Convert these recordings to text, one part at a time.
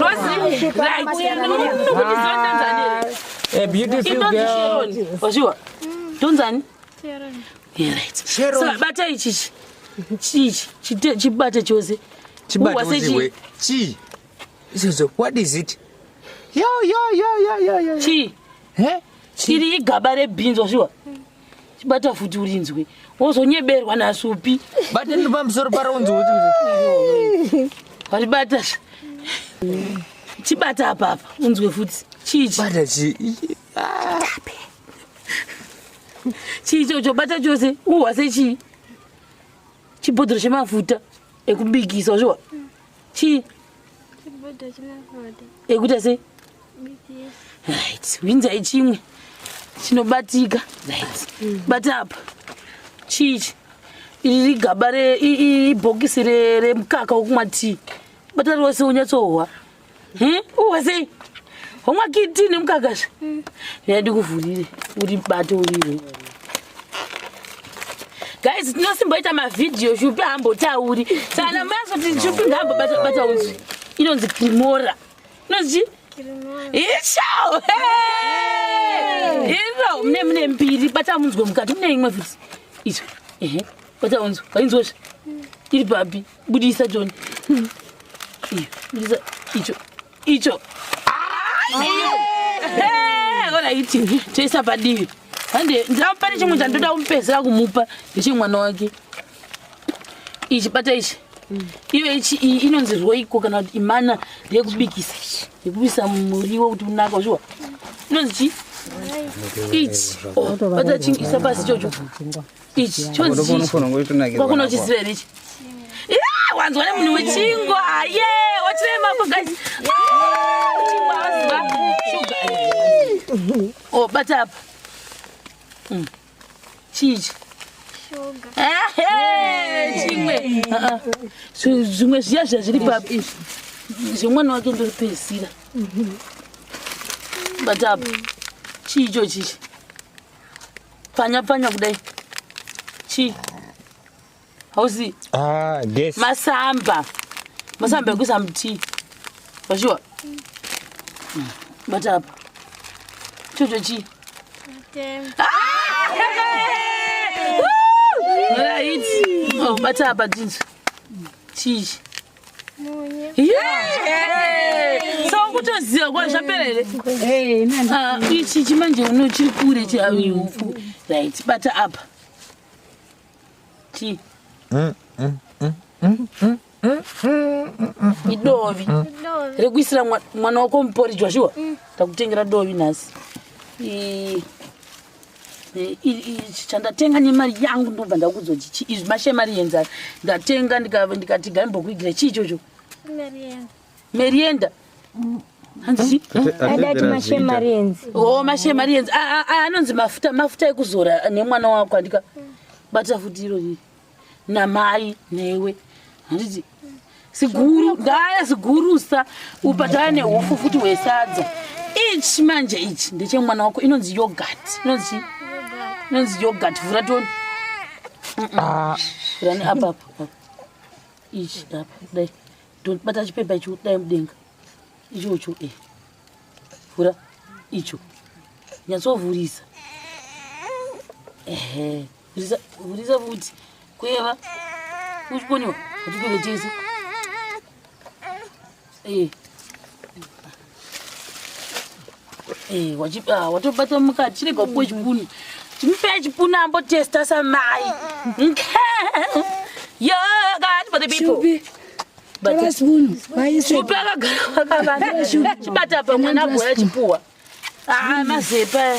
Rossy, A beautiful girl. Wasiwa. Tonzani? Yeah, right. So, bata ichi. Chibata chose. Chibata chi. So what is it? Yo. Chi. Eh? Chiri gabare beans wasiwa. Chibata futi ulinzwe. Wozonyeberwa na supi. Bata ndipamsoro paronzo. Walibata. Chibata hapa unzwe futi. Chichi. Bata chi. Chicho bata chose uwase chi. Chibodro chemafuta ekubikisa zvo. Chi. Chibodro chemafuta. Ekuta se? Bikisa. Right. Winza ichimwe. Chinobatika. Right. Bata hapa. Chichi. Iri gabare ibhokisi remukaka wokumati. Bata rose unyatsohwa. Uwase. Homwa kiti nemukakasha. Yadi kuvhurire uri bato urire. Guys, tinosimboita mavideo shupi hambotauri. Sana masoti shupi ngambo bata unzi. Inonzi krimora. Inonzi? Krimora. Isho! Hey! Iro, mne mbiri bata unzwe mukati. Mne imwe visi. Iso. Bata unzwe. Kainzosha. Iri papi. Budisa John. Budisa. Icho. Ora iti. Toisa padivi. Hande ndapane chimwe chandoda kumpezera kumupa ndechimwana wake. Ichi bata ichi. Iwe ichi inonzi roiko kana kuti imana rekubikisa. Rekubisa muriwo kuti unaka uzwa. Inonzi chi? Ichi. Bata chingisa pasi chocho. Ichi chonzi. Kwakuno chisirere ichi. Wanzwa nemunhu wechingwa. Wachirema hapo guys. Chingwa waziva. Sugar. Bata hapa. Chichi. Sugar. Chimwe. Zvimwe zviya zviri papi. Zvemwana wake ndoripezira. Bata hapa. Chicho chichi. Panya kudai. Chi. Hausi. Yes. Masamba ekuisa muti. Washiwa? Bata hapa. Chocho chi. Right. Bata hapa jinsi. Chichi. Munye. So kutoziva kwa zvaperere. Ichi chimanje chiri kure chaufu. Right. Bata hapa. Chi. Idovi. Rekuisira mwana wako mupori Joshua. Takutengera dovi nasi. Chandatenga nemari yangu ndobva ndakuzochi izvi mashe mari yenza ndatenga ndikati gambokuigira chichocho merienda hanzi adati mashe mari yenza mashe mari yenza anonzi mafuta ekuzora nemwana wako andika bata futi iro namai newe handiti siguru ngaya sigurusa upatana nehofu futi wesadza ichi manje ichi ndechemwana wako inonzi yogurt inonzi yogurt vhura toni vhurani apa ichi apa dai bata chipepa icho dai mudenga ichocho vhura icho nyatsovhurisa vhurisa futi kweva uchikoniwa watikwevetese watobata mukati chirega upuwe chipunu chimupe chipunu ambotesta samai yo God for the people shupi akagara chibata pa mwana bora chipuwa mazepa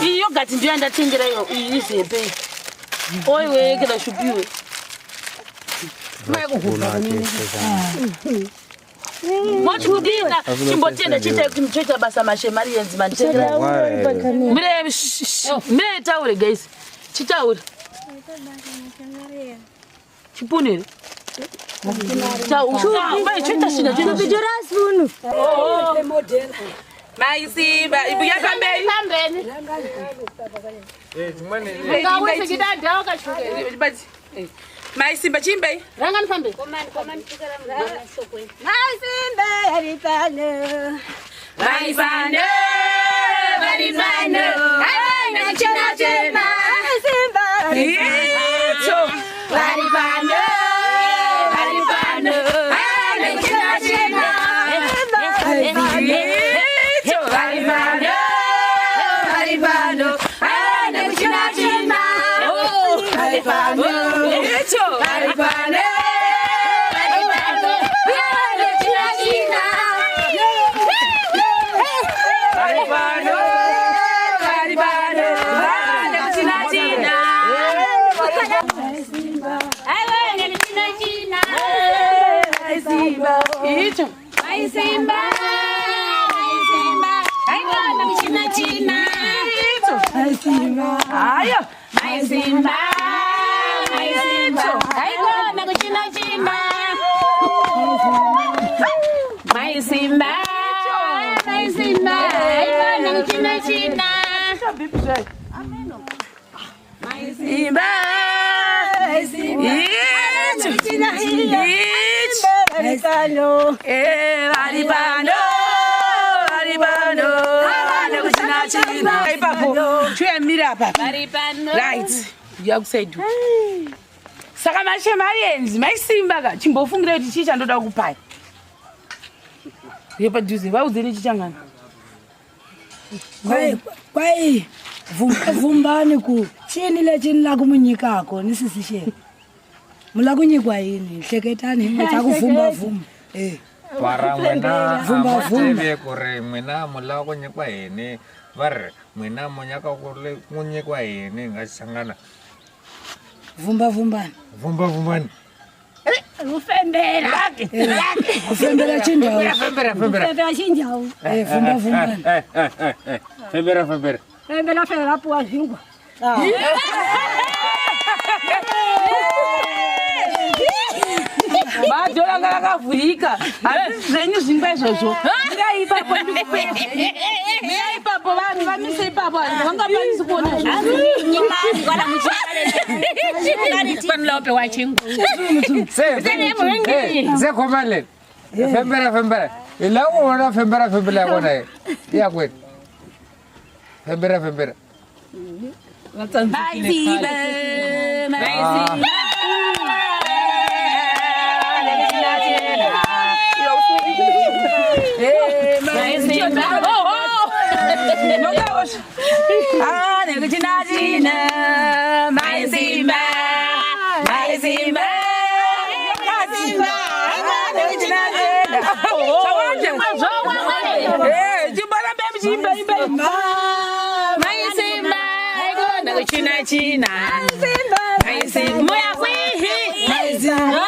iyo gati ndiyo ndatengera iyo izepe oiwe keda shupiwe mochudina chimbotenda chita kuti mchoita basa mashe mari yenzi manitengera mire taure guys chitaure chipunire taure choita shina choita Bidora spoon. MaiSimba ibuya pambeni ngawese kidanda wakashuka MaiSimba chimbe. Rangan fambe. MaiSimba yaripano. Maripano, maripano. Ana china chema. MaiSimba Ito. Maripano, maripano. Ana china chema. Ito. Maripano, maripano. Ana china chema. Maripano. Ito. Maripano. MaiSimba, aigona kuchina china. Ayo, MaiSimba, aigona kuchina china. MaiSimba, aigona kuchina china. MaiSimba, yaripano. Maripano, maripano. Ana kuchina china. Hey papo, chwe mira papa. Right. Yakusedu. Saka mashe marienzi, MaiSimba ka chimbofungira kuti chicha ndoda kupai. Yepa duze, vauzeni chichangana. Kwai vumbani ku chini le chini la kumunyikako nisisishe mula kunyikwa yini hleketani mutha kuvumba vumba para mwena Vumba, amateve kuri mwena mula kunyikwa yini var mwena munyaka kuri kunyikwa yini ngasangana vumba vumbani vumbani Ufembera. kufembera chindawo fembera Ufembera chinjawu. vumba vumbani fembera Ufembera fera puwa zingwa. Badola ngakavurika. Zvenyu zvingwa izvozvo. Mirai ipapo ndikupe. Mirai ipapo vanhu vamise ipapo vangakwanisi kuona zvozvo. Nyimani kana muchale. Panope wachingu. zekhomale fembera ila uona fembera yakona yakwe fembera MaiSimba, MaiSimba. MaiSimba. Ana kuchina china. MaiSimba, MaiSimba. MaiSimba, aigona kuchina china. MaiSimba, moya kwihi. MaiSimba.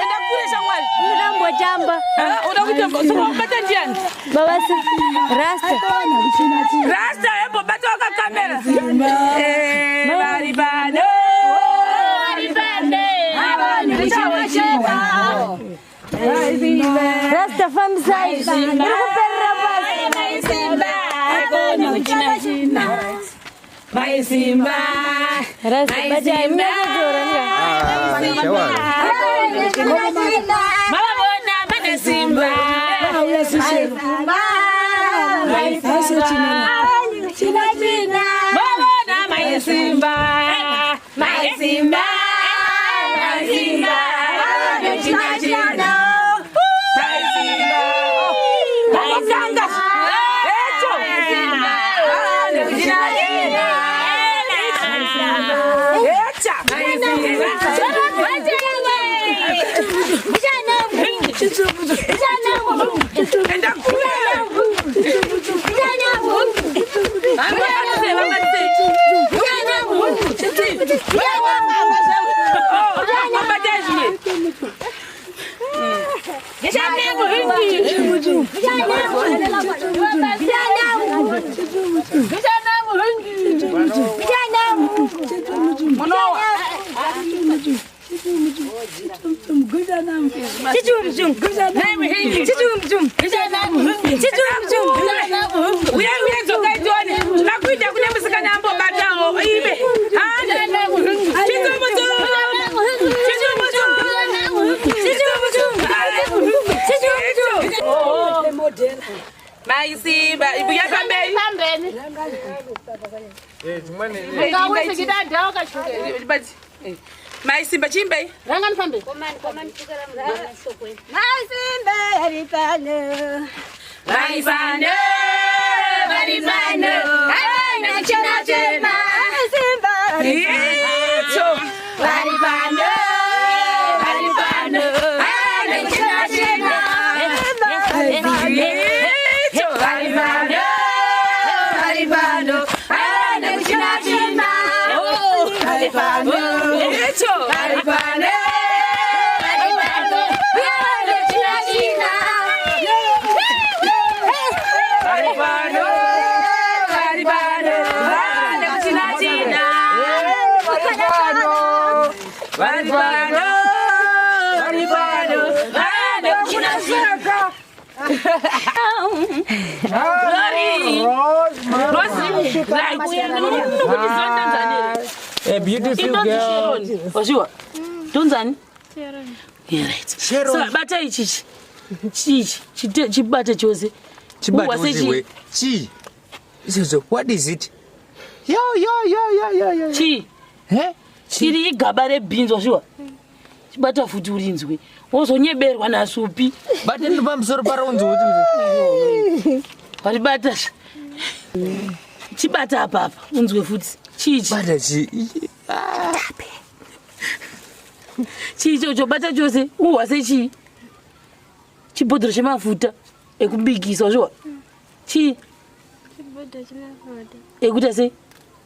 Enda kule shangwani. Ndambo jamba. Unakutamba usubata ndiani. Baba si rasta. Rasta yebo bata wakakamera. Maripano. Rasta famsai. Irukupera basi. MaiSimba. Rasta bajai mnajora nga. Mama bona MaiSimba. Mama bona MaiSimba. MaiSimba. Uya uya zoka itone. Nakuita kune musikana ambo batawo ibe. MaiSimba chimbe. Rangan fambe. MaiSimba aripano. Aripano. Aripano. Ana china chema. MaiSimba aripano. Aripano. Aripano. Ana china chema. Aripano. Aripano. Ana china chema. Aripano. Aripano. A beautiful girl. Washua. Tunzani? Yeah, right. So, bata ichi. Chibata chose. Chibata chose. Chi. So, what is it? Yo. Chi. Eh? Chiri gabare beans washua. Chibata futi urinzwe. Wozonyeberwa nasupi. Bata ndipamsoro paronzo. Walibata. Chibata apa unzwe futi. Chichi. Bata chi. Chicho bata chose uwase chi. Chibodro chemafuta ekubikisa zvo. Chi. Chibodro chemafuta. Ekuta sei?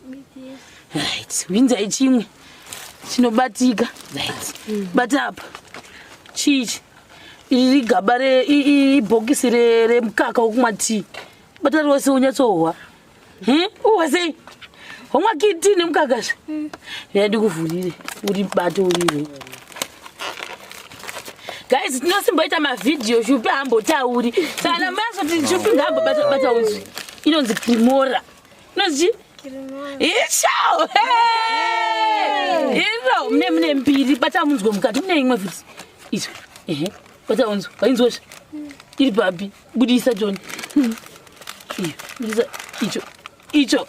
BTS. Right. Winza ichimwe. Chinobatika. Right. Bata apa. Chichi. Iri gabare ibhokisi remukaka wokumati. Bata rose unyatsohwa. Uwase. Homwa kiti nemukakasha. Yadi kuvhurire uri bato urire. Guys, tinosimboita mavideo shupi hambotauri. Sana mazoti shupi ngambobata unzwi. Inonzi Krimora. Inonzi Krimora. Isho. Iro mune mbiri bata munzwe mukati mune imwe futi. Izvo. Bata unzwe. Wainzwosha. Iri papi. Budisa John. Budisa icho.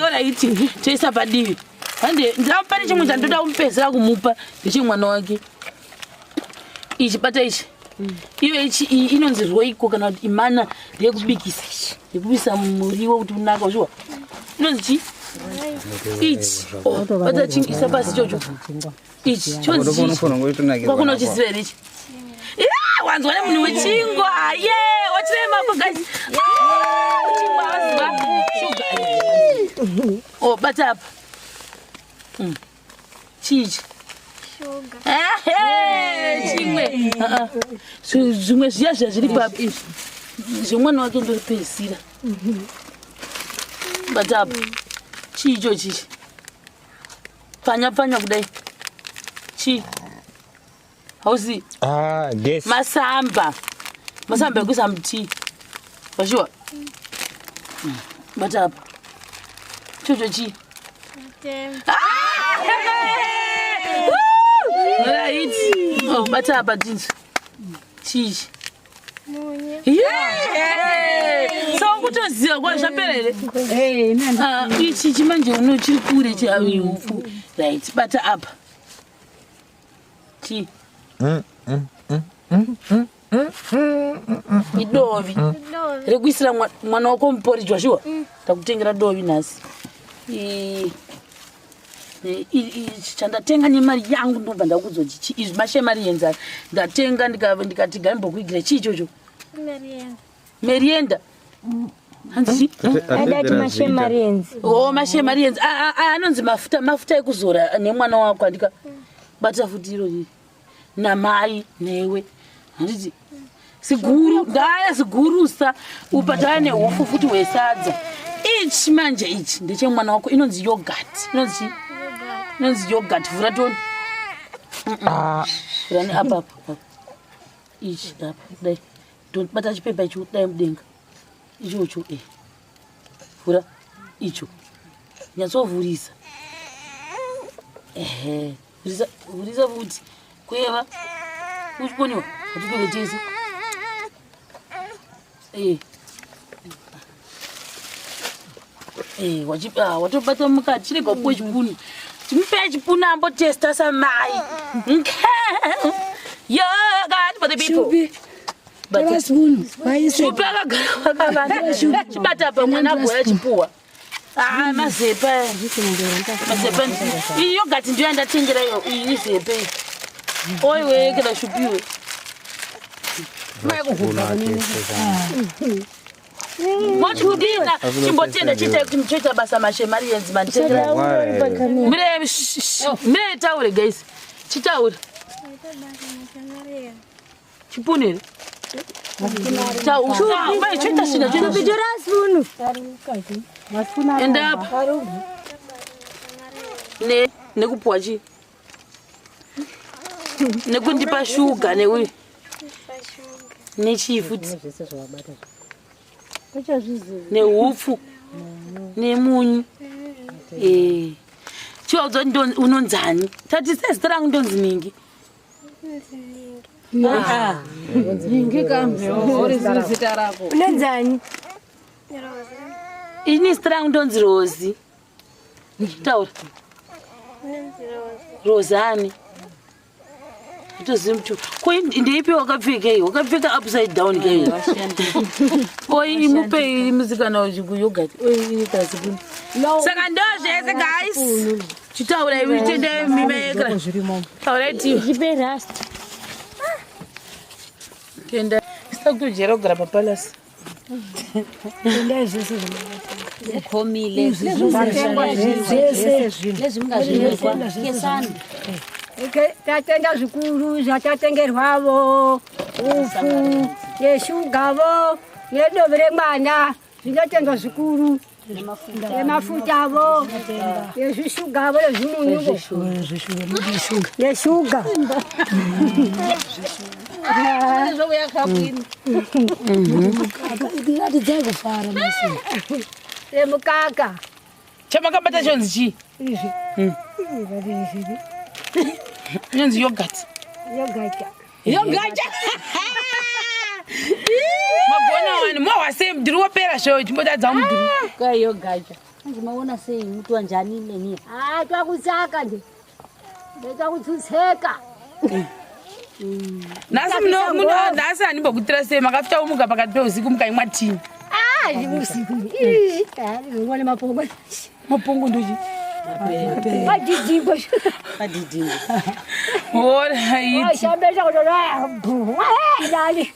Alright. Choisa padivi. Hande ndapane chimwe chandoda kumpezera kumupa ndechimwana wake. Ichi bata ichi. Iyo ichi inonzi roiko kana kuti imana rekubikisa. Rekubisa muriwo kuti unaka uzwa. Inonzi chi? Ichi. Bata chingisa pasi chocho. Ichi chonzi chi. Kwakuno chisivere ichi. Wanzwa nemunhu wechingwa. Wachirema ko guys. Chingwa wazwa. Sugar. Bata apa. Chichi. Sugar. Chimwe. Zvimwe zviya zviri papi. Zvimwana wake ndoripedzisira. Bata apa. Chicho chichi. Pfanya kudai. Chi. Hausi. Yes. MaiSimba ekuisa muti. Washua. Bata apa. Chocho chi. Right. Bata apa tinzi. Chichi. So kutoziva kwa zvaperere. Ichi chimanje uno chiri kure chaiufu. Right. Bata apa. Chi. Idovi. Rekuisira mwana wako mupori Joshua. Takutengera dovi nhasi. Chandatenga nemari yangu ndobva ndakuzoti izvi mashe mari yenzara ndatenga ndikati gambokuigire chichocho merienda hanzi adati mashe mari yenzi mashe mari yenzi anonzi mafuta ekuzora nemwana wako andika bata futi iro riri namai newe handiti siguru ndaya sigurusa upatana nehofu futi hwesadza ichi manje ichi ndechemwana wako inonzi yogurt inonzi yogurt vhura toni vhurani apa ichi apa dai bata chipepa icho dai mudenga ichocho vhura icho nyatsovhurisa vhurisa futi kweva uchikoniwa atikuvetese watobata mukati chirega upuwe chipunu chimupe chipunu ambotesta samai yo God for the people shupi akagara wakavanda chibata pa mwana agora chipuwa mazepa iyi yogati ndiyo yandatengera iyo iyi izepe oiwe kana shupiwe mochudina chimbotenda chita basa mashemari yenzi manditengera mire taure guys chitaure chipunere endapa nekupuwa chi nekundipa shuga nechifuti neupfu nemunyu chiwaudzwa unonzani tati sezita rangu ndonzi ningi Unonzani? ini zita rangu ndonzi Rossy. Taura Rozani tozimu ndeipi wakapfeka wakapfeka upside down kai oi imupe muzikana yogurt oi kasipuni saka ndozvese guys chitaura iwe tende mimekra alright Ibe rust. tenda sakujera kugara papalace tenda zvese Komile. Tatenga zvikuru zvatatengerwavo upfu yeshugavo nedovere mwana zvinotengwa zvikuru nemafutavo yezvishugavo nezvimunyuvo yeshuga remukaka chamakabata chonzi chi nyonzi yogurt magona wani mwawase mudhuri wopera show chimbotadza mudhuri Kai yogacha. Maona sei mtu anjani nenia. twakutsaka ndetwakutsutseka nhasi handimbokutira sei makafita umuka pakati peusiku mukaimwa tini usiku ngone mapongo ndochi padidingo alright shambesha kutoa ndani